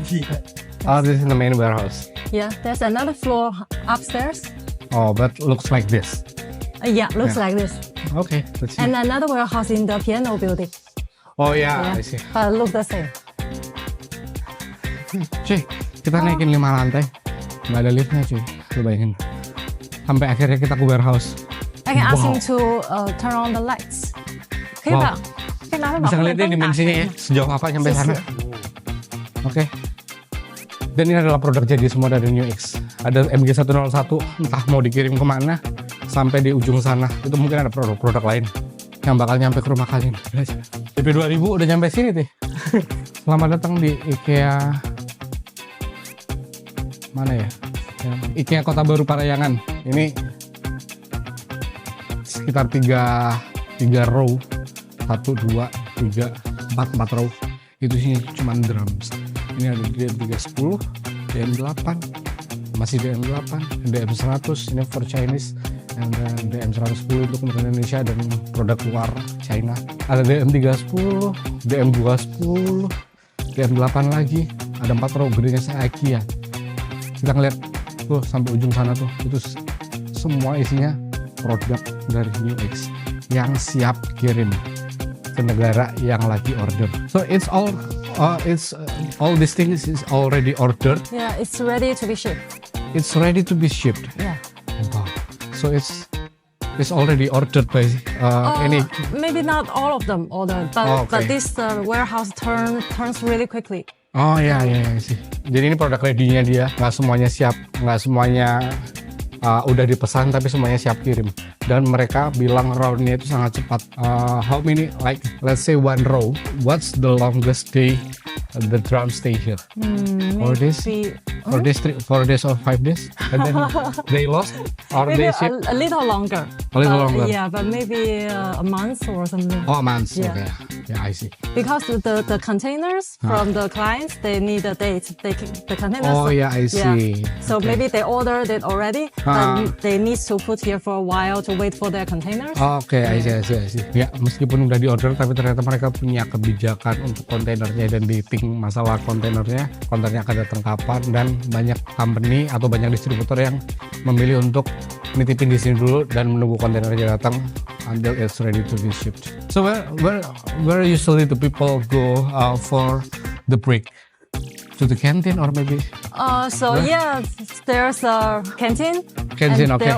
Oh, this is the main warehouse. Yeah, there's another floor upstairs. Oh, but looks like this. Yeah, looks like this. Okay, let's see. And another warehouse in the piano building. Oh yeah, Yeah, I see. but look the same. Cuy, kita naikin 5 lantai, nggak ada liftnya cuy. Coba bayangin. Sampai akhirnya kita ke warehouse. I can ask Wow. him to turn on the lights. 可以吧？可以拿着 Bisa 把 ngeliat deh 灯打 dimensinya 开 ya, sejauh apa sampai sana. Sisi. Oke. Dan ini adalah produk jadi semua dari New X. Ada MG101, entah mau dikirim kemana, sampai di ujung sana. Itu mungkin ada produk-produk lain yang bakal nyampe ke rumah kalian. DP 2000 udah nyampe sini tuh. Selamat datang di IKEA. Mana ya? IKEA Kota Baru Parayangan. Ini sekitar 3 row. 1, 2, 3, 4 row. Itu sih cuma drums. Ini ada DM310, DM8, masih DM8, DM100 ini for Chinese, dan DM110 untuk Indonesia dan produk luar China. Ada DM310, DM210, DM8 lagi, ada 4 row gedenya IKEA. Kita ngeliat tuh sampai ujung sana tuh, itu semua isinya produk dari New X yang siap kirim ke negara yang lagi order. So it's all these things is already ordered. Yeah, it's ready to be shipped. It's ready to be shipped. Yeah. Wow. So it's already ordered by any. Maybe not all of them ordered, but Oh, okay. but this warehouse turns really quickly. Oh ya sih. Jadi ini produk ready-nya dia. Nggak semuanya siap, nggak semuanya udah dipesan, tapi semuanya siap kirim. Dan mereka bilang round-nya itu sangat cepat. How many, like let's say 1 row, what's the longest day the drum stay here? 4 days? Maybe 4 days or 5 days? And then they lost or they ship? a little longer. A little longer. Yeah, but maybe a month or something. Oh, months. Yeah. Okay. Yeah, I see. Because the containers from the clients, they need a date. The containers. Oh, yeah, I see. So Okay. maybe they ordered it already, but they need to put here for a while to wait for their containers. Oke, I see. Ya, meskipun udah diorder, tapi ternyata mereka punya kebijakan untuk kontainernya dan dating masalah kontainernya akan datang kapan, dan banyak company atau banyak distributor yang memilih untuk nitipin di sini dulu dan menunggu kontainernya datang until it's ready to be shipped. So where usually the people go for the break? To the canteen or maybe? Yeah, there's a canteen. Canteen, and okay.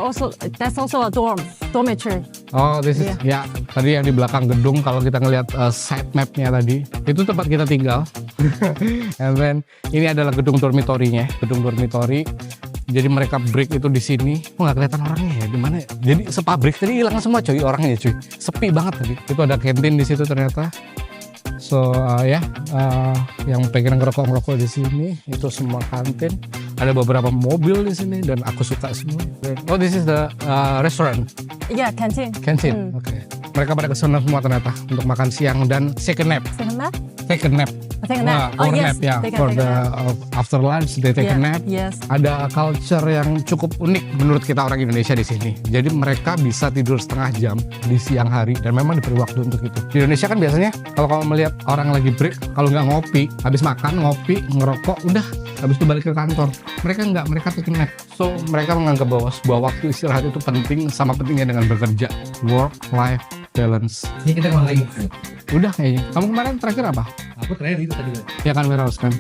That's also a dormitory. Oh, this is ya. Tadi yang di belakang gedung, kalau kita ngelihat side map-nya tadi, itu tempat kita tinggal. And then ini adalah gedung dormitory-nya, gedung dormitory. Jadi mereka break itu di sini. Oh, nggak kelihatan orangnya ya, di mana? Jadi sepabrik tadi hilang semua cuy orangnya cuy. Sepi banget tadi. Itu ada kantin di situ ternyata. So yang pengen ngerokok di sini itu semua kantin. Ada beberapa mobil di sini dan aku suka semua. Oh, this is the restaurant. Yeah, canteen. Canteen. Oke. Mereka pada kesana semua ternyata untuk makan siang dan second nap. Second nap? Take a nap. Take a nap. Or Yes. nap ya. Take For a the nap. after lunch they take a Yeah, nap. yes. Ada culture yang cukup unik menurut kita orang Indonesia di sini. Jadi mereka bisa tidur setengah jam di siang hari dan memang diberi waktu untuk itu. Di Indonesia kan biasanya kalau kamu melihat orang lagi break, kalau nggak ngopi, habis makan ngopi, ngerokok, udah habis itu balik ke kantor. Mereka nggak, mereka take a nap. So mereka menganggap bahwa sebuah waktu istirahat itu penting, sama pentingnya dengan bekerja. Work life balance. Ini kita ngomong lagi. Udah kayaknya. Kamu kemarin terakhir apa? Aku terakhir itu tadi. Ya kan warehouse kan.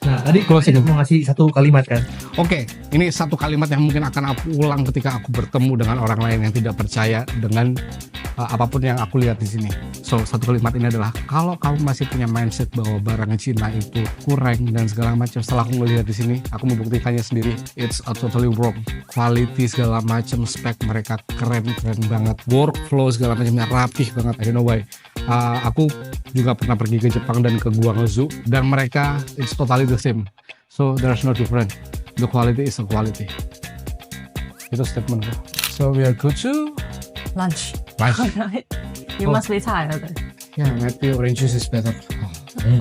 Nah tadi Closing. mau ngasih satu kalimat kan. Oke, ini satu kalimat yang mungkin akan aku ulang ketika aku bertemu dengan orang lain yang tidak percaya dengan apapun yang aku lihat di sini. So, satu kalimat ini adalah, kalau kamu masih punya mindset bahwa barang Cina itu kurang dan segala macam, setelah aku melihat di sini, aku membuktikannya sendiri. It's a totally wrong. Quality segala macam, spek mereka keren banget. Workflow segala macamnya rapih banget. I don't know why. Aku juga pernah pergi ke Jepang dan ke Guangzhou, dan mereka it's totally the same. So there's no difference. The quality is a quality. Itu statementku. So we are good to Lunch. lunch. You must be tired. Yeah, maybe orange juice is better.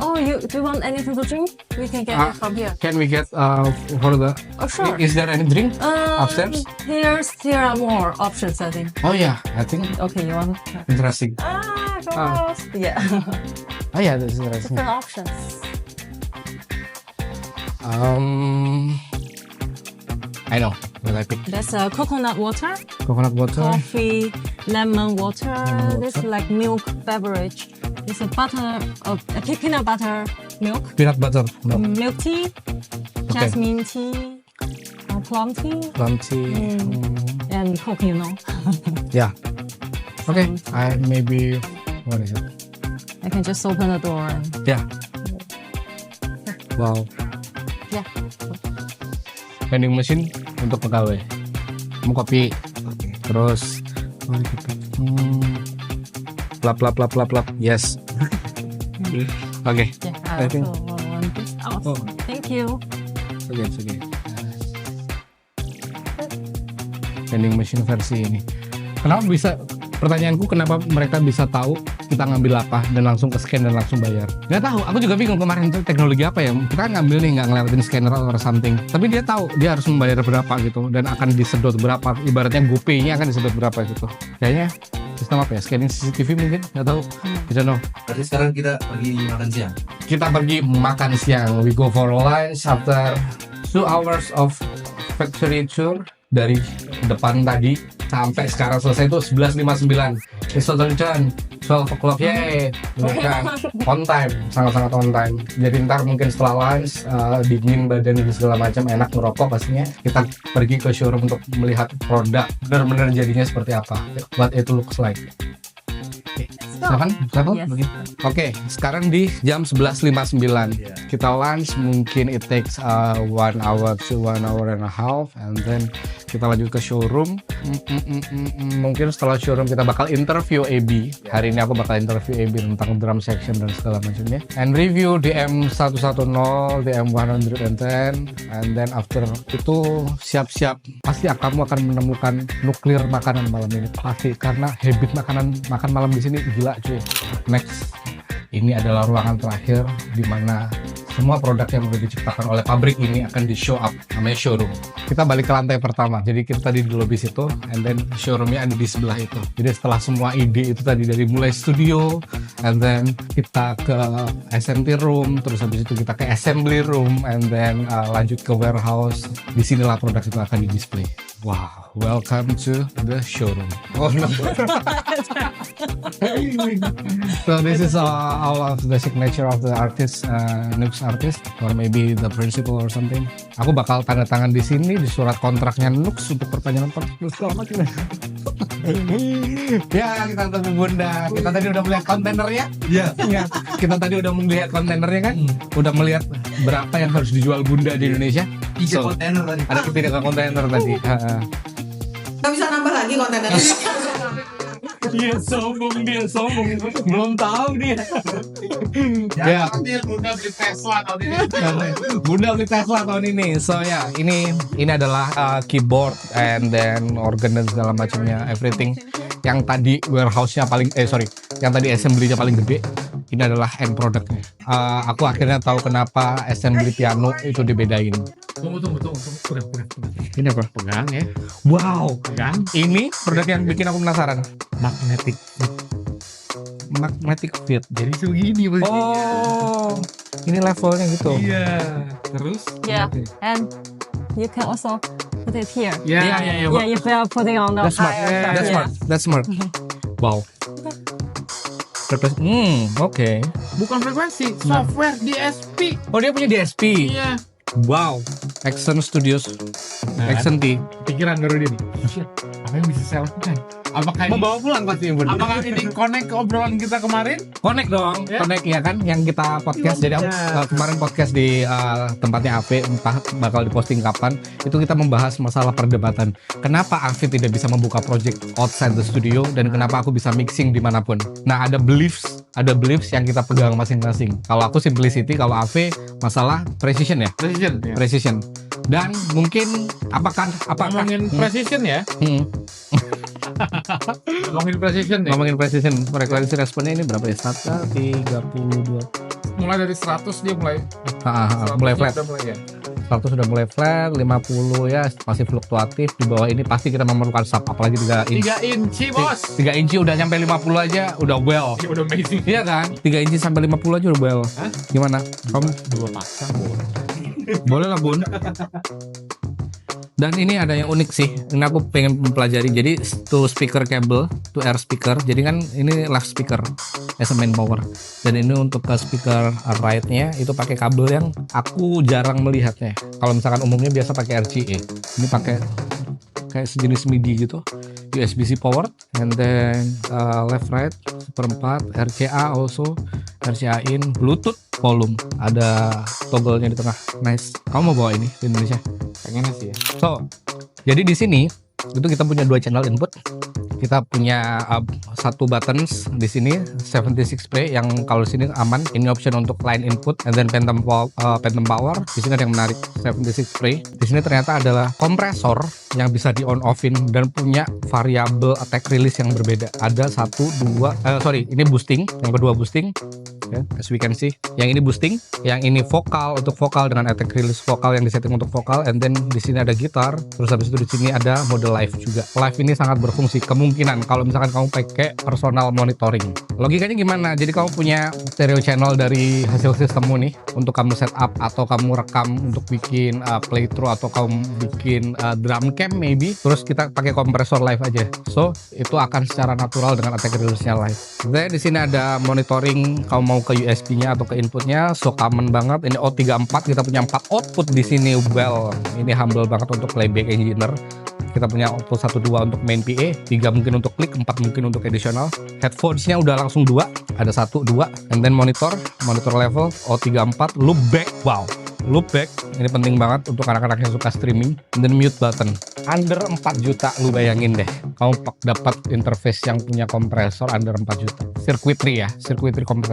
Oh, do you want anything to drink? We can get it from here. Can we get for the? Oh, sure. Is there any drink upstairs? Here are more options, I think. Oh yeah, I think Okay, you want to try? interesting. Gross. Yeah. Oh yeah, this is interesting. Different options. I know. What I pick? That's coconut water, Coconut water. coffee, lemon water. Lemon This is water. like milk beverage. It's a peanut butter milk, Peanut butter. No. milk tea, jasmine tea, plum tea, Plum tea. and Coke, you know. Yeah. Okay. I maybe. What is it? I can just open the door and Yeah. Wow. yeah. Vending machine untuk pegawai. Mau kopi. Terus. Lap lap lap lap lap. Yes. Oke. Yeah, I think- also want this. Oh, Oh. thank you. Oke. Vending machine versi ini. Kenapa bisa? Pertanyaanku kenapa mereka bisa tahu kita ngambil apa dan langsung ke scan dan langsung bayar? Nggak tahu. Aku juga bingung kemarin itu teknologi apa ya. Kita ngambil nih nggak ngelewatin scanner atau something. Tapi dia tahu dia harus membayar berapa gitu dan akan disedot berapa. Ibaratnya GoPay-nya akan disedot berapa gitu. Kayaknya sistem apa ya? Scanning CCTV mungkin? Nggak tahu. Kita know. Berarti sekarang kita pergi makan siang. Kita pergi makan siang. We go for lunch after 2 hours of factory tour dari depan tadi sampai sekarang selesai itu 11.59. It's totally done. 12 o'clock, yay! Kan on time, sangat-sangat on time. Jadi ntar mungkin setelah lunch, dingin badan dan segala macam, enak ngerokok pastinya. Kita pergi ke showroom untuk melihat produk benar-benar jadinya seperti apa. What it looks like. Silakan, Yes. Oke, sekarang di jam 11.59. Kita lunch, mungkin it takes 1 hour to 1 hour and a half, and then kita lanjut ke showroom. Mungkin setelah showroom kita bakal interview AB. Hari ini aku bakal interview AB tentang drum section dan segala macamnya. And review DM110, DM110, and then after itu siap-siap. Pasti kamu akan menemukan nuklir makanan malam ini. Pasti karena habit makan malam di sini gila cuy. Next, ini adalah ruangan terakhir di mana semua produk yang sudah diciptakan oleh pabrik ini akan di show up, namanya showroom. Kita balik ke lantai pertama, jadi kita tadi di lobby situ, and then showroomnya ada di sebelah itu. Jadi setelah semua ide itu tadi dari mulai studio, and then kita ke SMT room, terus habis itu kita ke assembly room, and then lanjut ke warehouse. Disinilah produk itu akan di display. Wow, welcome to the showroom. Oh no. So this is all of the signature of the artist, Nux artist, or maybe the principal or something. Aku bakal tanda tangan di sini di surat kontraknya Nux untuk perpanjangan kontrak segala macam. Ya, kita ketemu Bunda. Kita tadi udah melihat kontainernya. Iya. Ya, kita tadi udah melihat kontainernya kan. Udah melihat berapa yang harus dijual Bunda di Indonesia. 3 kontainer tadi. Ada ketiga kontainer tadi. Nggak bisa nambah lagi kontainernya. Dia sombong. Belum tahu dia. Ya. Bunda beli Tesla tahun ini. Bunda beli Tesla tahun ini. So ya, ini adalah keyboard and then organ dan segala macamnya, everything. Yang tadi warehouse-nya yang tadi assembly-nya paling gede. Ini adalah end produknya. Aku akhirnya tahu kenapa assembly piano itu dibedain. Tunggu. Udah. Ini apa? Pegang ya. Wow. Pegang. Ini produk yang bikin aku penasaran. Magnetic fit. Jadi segini posisinya. Oh, ini levelnya gitu. Iya. Terus? Yeah, and you can also put it here. Iya. Yeah, if you are putting on the That's smart. higher side, That's yeah. smart. That's smart. Wow. Oke. Bukan frekuensi, software DSP. Oh, dia punya DSP. Iya. Wow. Action Studios. Action T. Pikiran baru dia nih. Apa yang bisa saya lakukan? Apakah ini, Bawa pulang pasti Bun. apakah ini connect ke obrolan kita kemarin? Connect dong. Ya. Connect ya kan yang kita podcast. Jadi aku kemarin podcast di tempatnya Ave, entah bakal diposting kapan. Itu kita membahas masalah perdebatan. Kenapa Ave tidak bisa membuka project outside the studio dan kenapa aku bisa mixing dimanapun. Nah, ada beliefs yang kita pegang masing-masing. Kalau aku simplicity, kalau Ave masalah precision ya. Precision. Precision. Dan mungkin apakah Ngomongin precision ya. Ngomongin precision ya. Ngomongin precision, frekuensi responnya ini berapa ya? 32. Mulai dari 100 dia mulai. Mulai flat. Udah mulai ya. 100 sudah mulai flat, 50 ya masih fluktuatif. Di bawah ini pasti kita memerlukan sub, apalagi 3 inci. 3 inci bos. 3 inci udah nyampe 50 aja udah well. Ya, udah amazing. Iya kan? 3 inci sampai 50 aja udah well. Hah? Gimana? Kamu 2 pasang boleh. boleh lah Bun. Dan ini ada yang unik sih, ini aku pengen mempelajari. Jadi to speaker cable, to air speaker. Jadi kan ini left speaker as a main power. Dan ini untuk ke speaker right-nya itu pakai kabel yang aku jarang melihatnya. Kalau misalkan umumnya biasa pakai RCA. Ini pakai kayak sejenis MIDI gitu. USB-C power, and then left right seperempat, RCA also, RCA in, Bluetooth, volume, ada toggle-nya di tengah. Nice. Kamu mau bawa ini di Indonesia? Pengennya sih ya. So, jadi di sini itu kita punya 2 channel input. Kita punya satu buttons di sini 76 play yang kalau di sini aman. Ini option untuk line input, and then phantom power. Di sini ada yang menarik 76 play. Di sini ternyata adalah kompresor yang bisa di on offin dan punya variabel attack release yang berbeda. Ada ini boosting, yang kedua boosting. Ya, as we can see, yang ini boosting, yang ini vokal untuk vokal dengan attack release vokal yang disetting untuk vokal, and then di sini ada gitar, terus habis itu di sini ada mode live juga. Live ini sangat berfungsi kemungkinan kalau misalkan kamu pakai personal monitoring. Logikanya gimana? Jadi kamu punya stereo channel dari hasil sistemmu nih untuk kamu setup atau kamu rekam untuk bikin playthrough atau kamu bikin drum cam maybe, terus kita pakai kompresor live aja. So itu akan secara natural dengan attack release-nya live. Dan di sini ada monitoring, kamu mau ke USB-nya atau ke inputnya, so common banget. Ini O34, kita punya 4 output di sini. Well, ini humble banget untuk playback engineer. Kita punya output 1, 2 untuk main PA, 3 mungkin untuk klik, 4 mungkin untuk additional. Headphones-nya udah langsung 2, ada 1, 2, and then monitor level O34, loop back, wow. Loop back, ini penting banget untuk anak-anak yang suka streaming. And then mute button. Under 4 juta, lu bayangin deh. Kamu dapat interface yang punya kompresor under 4 juta. Circuitry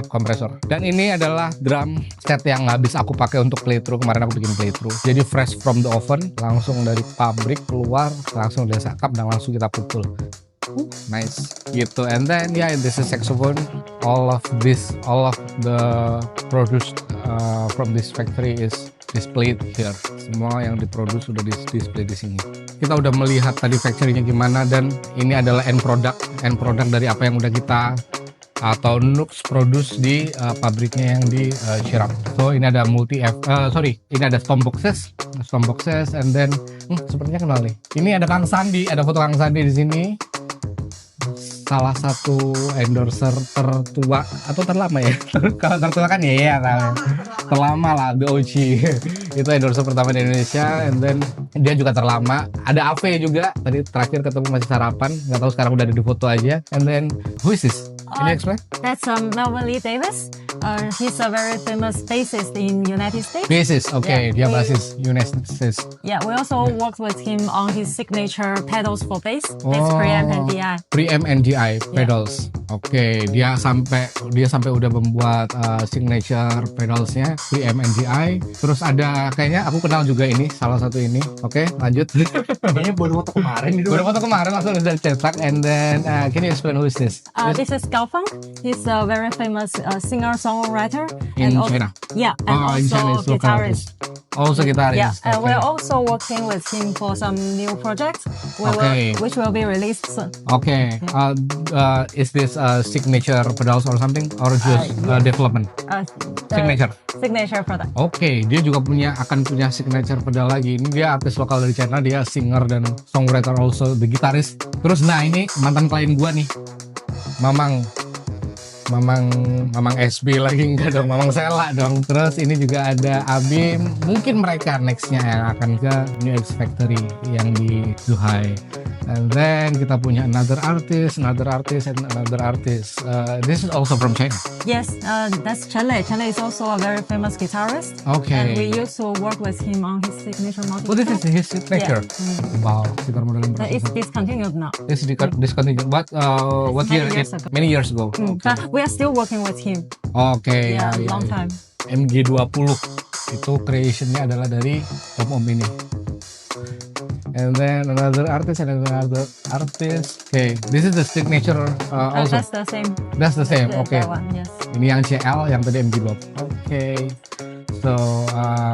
kompresor. Dan ini adalah drum set yang habis aku pakai untuk playthrough. Kemarin aku bikin playthrough. Jadi fresh from the oven, langsung dari pabrik keluar, langsung dari sakap dan langsung kita pukul. Nice gitu. And then this is saxophone. All of the produced from this factory is displayed here. Semua yang diproduksi sudah display di sini. Kita udah melihat tadi factory-nya gimana, dan ini adalah end product dari apa yang udah kita atau Nux produce di pabriknya yang di Chirap. So ini ada ini ada stomp boxes, and then sepertinya kenal nih. Ini ada Kang Sandi, ada foto Kang Sandi di sini. Salah satu endorser tertua atau terlama ya. Kalau tertua kan ya terlama lah, BOC. Itu endorser pertama di Indonesia, and then dia juga terlama. Ada AV juga, tadi terakhir ketemu masih sarapan, nggak tahu sekarang udah ada di foto aja. And then who is this? Can you explain? That's Melvin Lee Davis. He's a very famous bassist in United States. Bassist, okay. Yeah, Dia bassist United States. Yeah, we also worked with him on his signature pedals for bass. That's preamp and DI. Preamp and DI pedals. Oke, dia sampai udah membuat signature pedalsnya preamp and DI. Terus ada kayaknya aku kenal juga ini, salah satu ini. Oke, lanjut. Kayaknya baru foto kemarin itu. Baru foto kemarin langsung udah cetak. And then can you explain who is this? This is Gao Feng. He's a very famous singer-songwriter In and China. Yeah, and in China, also guitarist. Also guitarist. Yeah, and okay. we're also working with him for some new projects, which will be released soon. Okay. Is this signature pedals or something, or just development? Signature. Signature product. Oke, dia juga akan punya signature pedal lagi. Ini dia artis lokal dari China, dia singer dan songwriter, also the guitarist. Terus ini mantan klien gua nih, Mamang SB lagi, enggak dong, Mamang Sela dong. Terus ini juga ada Abim, mungkin mereka nextnya yang akan ke New X Factory yang di Zhuhai. And then kita punya another artist. This is also from China. Yes, that's Chen Lei. Chen Lei is also a very famous guitarist. Okay. And we used to work with him on his signature multi. Oh, this is his signature. Yeah. Wow, gitar model yang It's discontinued now. This is discontinued. What year? Many years ago. But we are still working with him. Okay. Yeah, long time. MG20 itu creationnya adalah dari om ini. And then another artist. Okay, this is the signature also. That's the same. That's the same. Okay. That one, yes. Ini yang CL, yang tadi MG20. Okay. So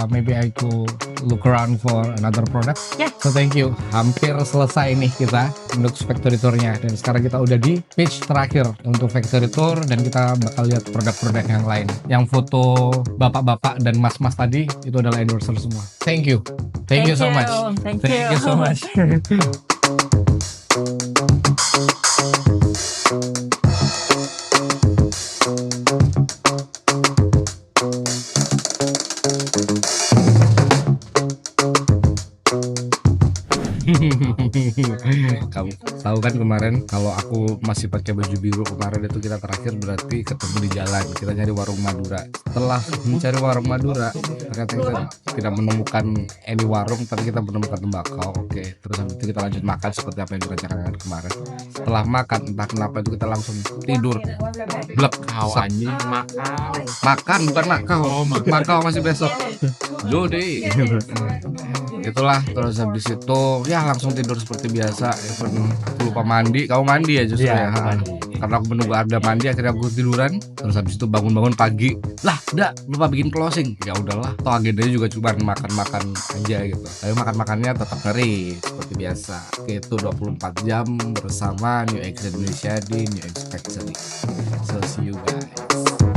maybe I could look around for another product. Yeah. So thank you. Hampir selesai nih kita untuk factory tour-nya, dan sekarang kita udah di page terakhir untuk factory tour, dan kita bakal lihat produk-produk yang lain. Yang foto bapak-bapak dan mas-mas tadi itu adalah endorser semua. Thank you. Thank you so much. Thank you so much. Kamu tahu kan kemarin kalau aku masih pakai baju biru kemarin itu, kita terakhir berarti ketemu di jalan, kita nyari warung Madura. Setelah mencari warung Madura, ternyata kita tidak menemukan any warung, tapi kita menemukan tembakau. Oke, terus habis itu kita lanjut makan seperti apa yang direncanakan kemarin. Setelah makan, entah kenapa itu kita langsung tidur. Blek, Anjing makan. makan bukan makau. Makau masih besok. Jodi. Itulah, terus habis itu ya langsung tidur seperti biasa. Even aku lupa mandi, kamu mandi ya justru Iya, ya. mandi. Karena aku menunggu Arda mandi, akhirnya aku tiduran. Terus habis itu bangun-bangun pagi, lah udah lupa bikin closing. Ya udahlah, toh agendanya juga cuma makan-makan aja gitu. Tapi makan-makannya tetap ngeri seperti biasa. Itu 24 jam bersama New X Indonesia di New X Factory. So see you guys.